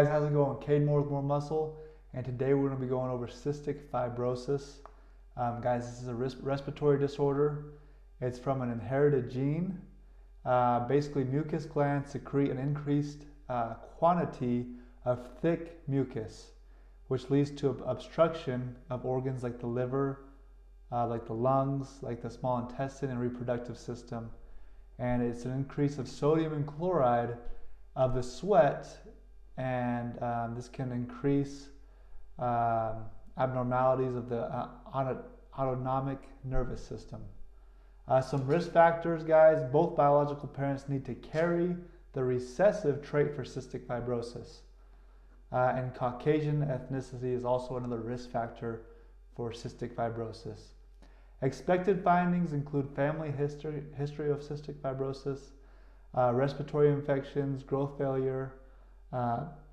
Guys, how's it going? Cade Moore with More Muscle, and today we're going to be going over cystic fibrosis. Guys, this is a respiratory disorder. It's from an inherited gene. Basically, mucus glands secrete an increased quantity of thick mucus, which leads to obstruction of organs like the liver, like the lungs, like the small intestine and reproductive system. And it's an increase of sodium and chloride of the sweat, and this can increase abnormalities of the autonomic nervous system. Some risk factors, guys: both biological parents need to carry the recessive trait for cystic fibrosis. And Caucasian ethnicity is also another risk factor for cystic fibrosis. Expected findings include family history of cystic fibrosis, respiratory infections, growth failure,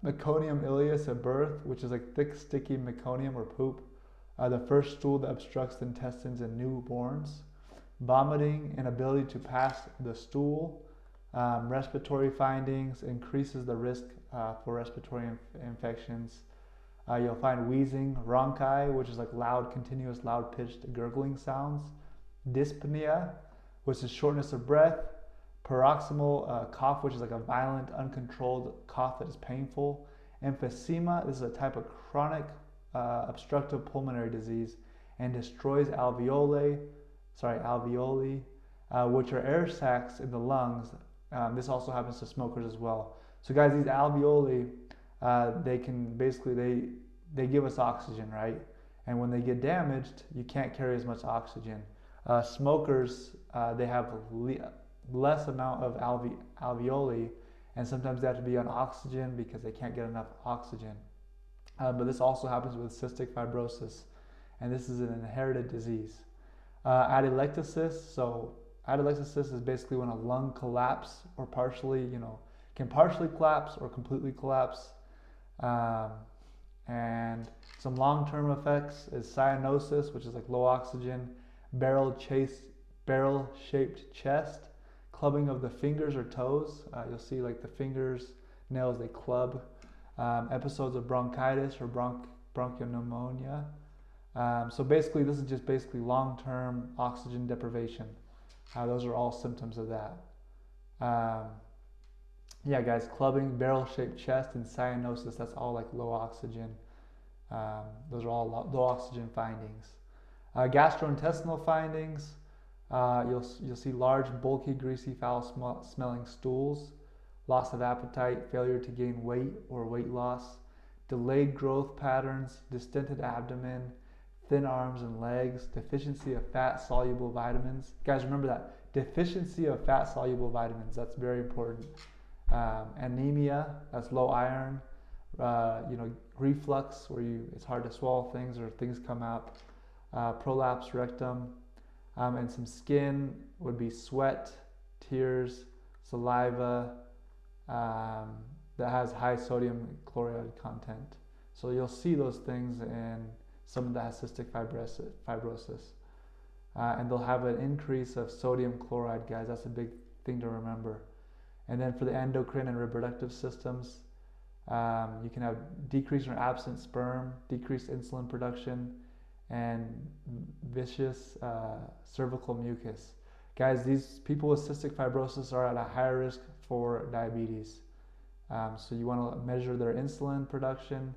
meconium ileus at birth, which is like thick, sticky meconium or poop, the first stool that obstructs the intestines in newborns, vomiting, inability to pass the stool, respiratory findings, increases the risk for respiratory infections. You'll find wheezing, rhonchi, which is like loud, continuous, loud-pitched gurgling sounds, dyspnea, which is shortness of breath, paroxysmal cough, which is like a violent, uncontrolled cough that is painful, emphysema. This is a type of chronic obstructive pulmonary disease and destroys alveoli, which are air sacs in the lungs. This also happens to smokers as well. So guys, these alveoli, they can basically, they give us oxygen, right? And when they get damaged, you can't carry as much oxygen. Smokers, they have less amount of alveoli, and sometimes they have to be on oxygen because they can't get enough oxygen. But this also happens with cystic fibrosis, and this is an inherited disease. Atelectasis. So atelectasis is basically when a lung collapse or can partially collapse or completely collapse. And some long-term effects is cyanosis, which is like low oxygen, barrel-shaped chest, clubbing of the fingers or toes. You'll see like the fingers, nails, they club. Episodes of bronchitis or bronchopneumonia. So basically, this is just basically long-term oxygen deprivation. Those are all symptoms of that. Yeah, guys, clubbing, barrel-shaped chest, and cyanosis, that's all like low oxygen. Those are all low oxygen findings. Gastrointestinal findings, you'll see large, bulky, greasy, foul-smelling stools, loss of appetite, failure to gain weight or weight loss, delayed growth patterns, distended abdomen, thin arms and legs, deficiency of fat-soluble vitamins. Guys, remember that. Deficiency of fat-soluble vitamins, that's very important. Anemia, that's low iron. Reflux, where it's hard to swallow things or things come out. Prolapse rectum. And some skin would be sweat, tears, saliva, that has high sodium chloride content. So you'll see those things in someone that has cystic fibrosis. And they'll have an increase of sodium chloride, guys. That's a big thing to remember. And then for the endocrine and reproductive systems, you can have decreased or absent sperm, decreased insulin production, and vicious cervical mucus. Guys, these people with cystic fibrosis are at a higher risk for diabetes. So you want to measure their insulin production,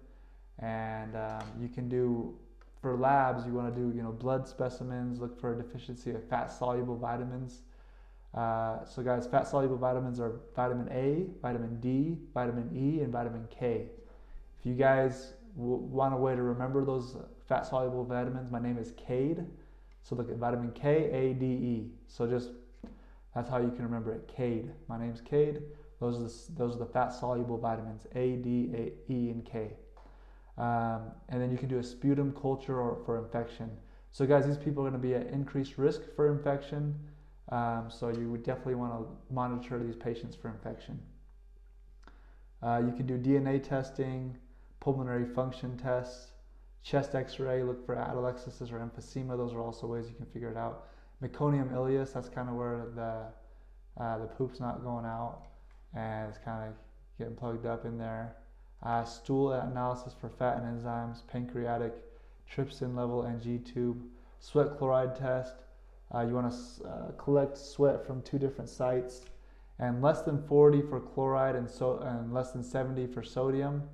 and you can do, for labs, you want to do blood specimens, look for a deficiency of fat-soluble vitamins. So guys, fat-soluble vitamins are vitamin A, vitamin D, vitamin E, and vitamin K. If you guys want a way to remember those fat-soluble vitamins, my name is Cade. So look at vitamin K, A, D, E. So that's how you can remember it, Cade. My name's Cade. Those are the fat-soluble vitamins, A, D, E, and K. And then you can do a sputum culture for infection. So guys, these people are going to be at increased risk for infection. So you would definitely want to monitor these patients for infection. You can do DNA testing, pulmonary function tests, chest x-ray, look for atelectasis or emphysema. Those are also ways you can figure it out. Meconium ileus, that's kind of where the poop's not going out and it's kind of getting plugged up in there. stool analysis for fat and enzymes, pancreatic, trypsin level, and G-tube, sweat chloride test. You want to collect sweat from 2 different sites, and less than 40 for chloride and less than 70 for sodium.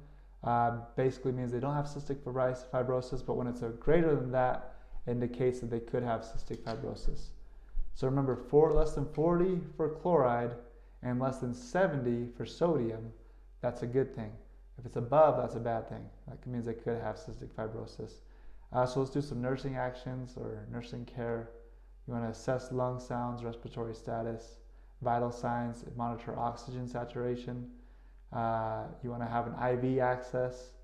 Basically means they don't have cystic fibrosis, but when it's greater than that, indicates that they could have cystic fibrosis. So remember, less than 40 for chloride and less than 70 for sodium, that's a good thing. If it's above, that's a bad thing. That means they could have cystic fibrosis. So let's do some nursing actions or nursing care. You want to assess lung sounds, respiratory status, vital signs, monitor oxygen saturation. You want to have an IV access.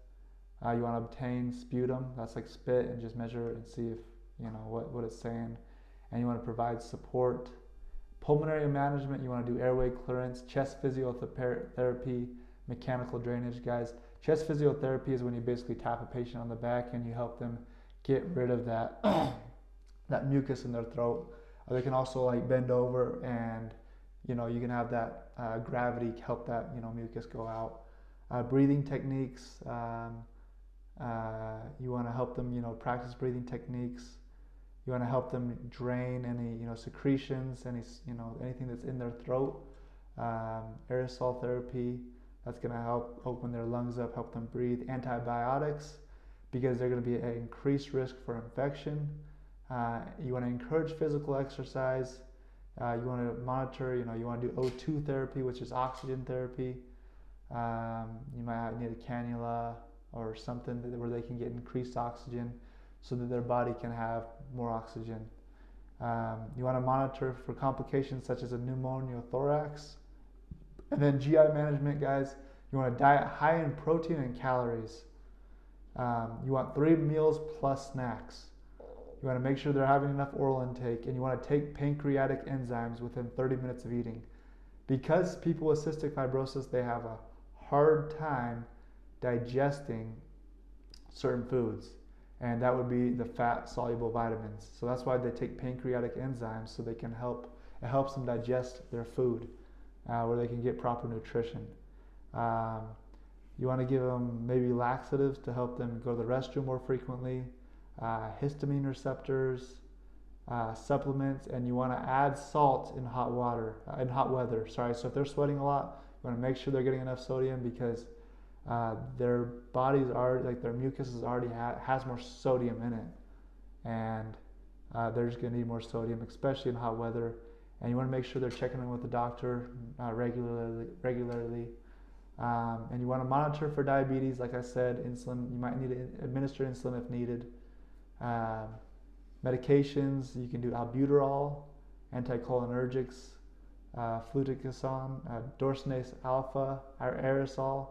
You want to obtain sputum, that's like spit, and just measure it and see if what it's saying. And you want to provide support. Pulmonary management, you want to do airway clearance, chest physiotherapy, mechanical drainage, guys. Chest physiotherapy is when you basically tap a patient on the back and you help them get rid of that that mucus in their throat. Or they can also like bend over and you can have that gravity help that mucus go out. Breathing techniques, you want to help them practice breathing techniques. You want to help them drain any secretions, anything that's in their throat. Aerosol therapy, that's going to help open their lungs up, help them breathe. Antibiotics, because they're going to be at increased risk for infection. You want to encourage physical exercise. You want to monitor, you want to do O2 therapy, which is oxygen therapy. You might need a cannula or something where they can get increased oxygen so that their body can have more oxygen. You want to monitor for complications such as a pneumothorax. And then GI management, guys, you want a diet high in protein and calories. You want 3 meals plus snacks. You want to make sure they're having enough oral intake, and you want to take pancreatic enzymes within 30 minutes of eating. Because people with cystic fibrosis, they have a hard time digesting certain foods, and that would be the fat-soluble vitamins. So that's why they take pancreatic enzymes, so it helps them digest their food, where they can get proper nutrition. You want to give them maybe laxatives to help them go to the restroom more frequently, histamine receptors, supplements, and you want to add salt in hot weather. So if they're sweating a lot, you want to make sure they're getting enough sodium, because their bodies their mucus already has more sodium in it, and they're just going to need more sodium, especially in hot weather. And you want to make sure they're checking in with the doctor regularly. And you want to monitor for diabetes. Like I said, insulin, you might need to administer insulin if needed. Medications, you can do albuterol, anticholinergics, fluticasone, dorsinase alpha, or aerosol,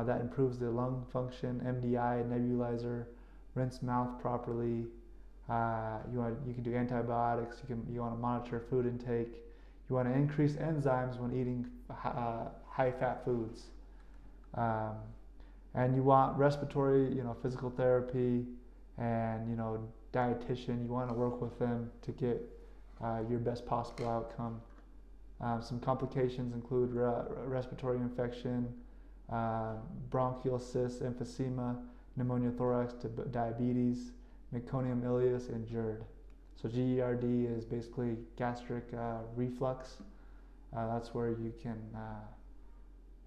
that improves the lung function, MDI, nebulizer, rinse mouth properly. You can do antibiotics. You want to monitor food intake. You want to increase enzymes when eating high-fat foods. And you want respiratory, physical therapy, and dietitian. You want to work with them to get your best possible outcome. Some complications include respiratory infection, bronchial cysts, emphysema, pneumothorax, diabetes, meconium ileus, and GERD. So GERD is basically gastric reflux. That's where you can,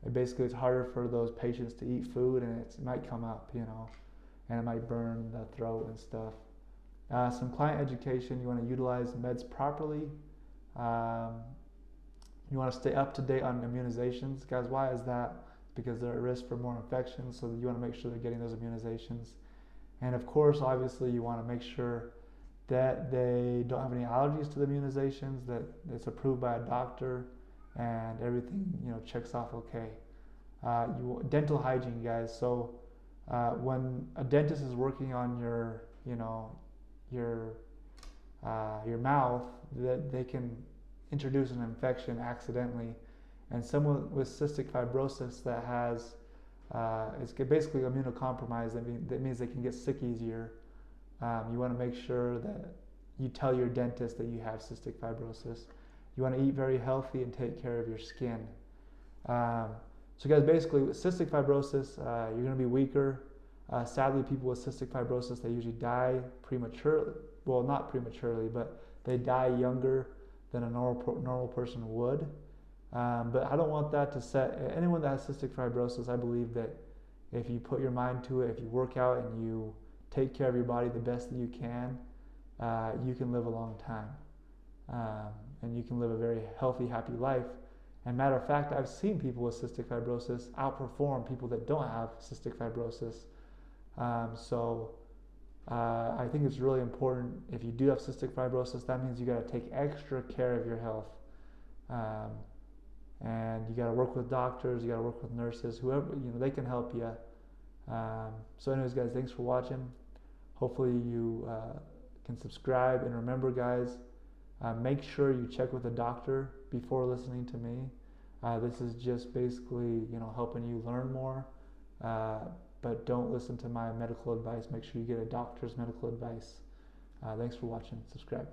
it's harder for those patients to eat food, and it might come up, and it might burn the throat and stuff. Some client education, you want to utilize meds properly. You want to stay up to date on immunizations. Guys, why is that? Because they're at risk for more infections, so you want to make sure they're getting those immunizations. And of course, obviously, you want to make sure that they don't have any allergies to the immunizations, that it's approved by a doctor, and everything checks off okay. Dental hygiene, guys. So when a dentist is working on your mouth, that they can introduce an infection accidentally. And someone with cystic fibrosis that has it's basically immunocompromised. That means they can get sick easier. You want to make sure that you tell your dentist that you have cystic fibrosis. You want to eat very healthy and take care of your skin. So guys, basically with cystic fibrosis, you're going to be weaker. Sadly, people with cystic fibrosis, they usually die prematurely. Well, not prematurely, but they die younger than a normal person would. But I don't want that to set anyone that has cystic fibrosis. I believe that if you put your mind to it, if you work out and you take care of your body the best that you can live a long time. And you can live a very healthy, happy life. And matter of fact, I've seen people with cystic fibrosis outperform people that don't have cystic fibrosis. I think it's really important. If you do have cystic fibrosis, that means you got to take extra care of your health. And you got to work with doctors, you got to work with nurses, whoever, they can help you. So anyways, guys, thanks for watching. Hopefully you can subscribe, and remember, guys, make sure you check with a doctor before listening to me. This is just basically, helping you learn more, but don't listen to my medical advice. Make sure you get a doctor's medical advice. Thanks for watching. Subscribe.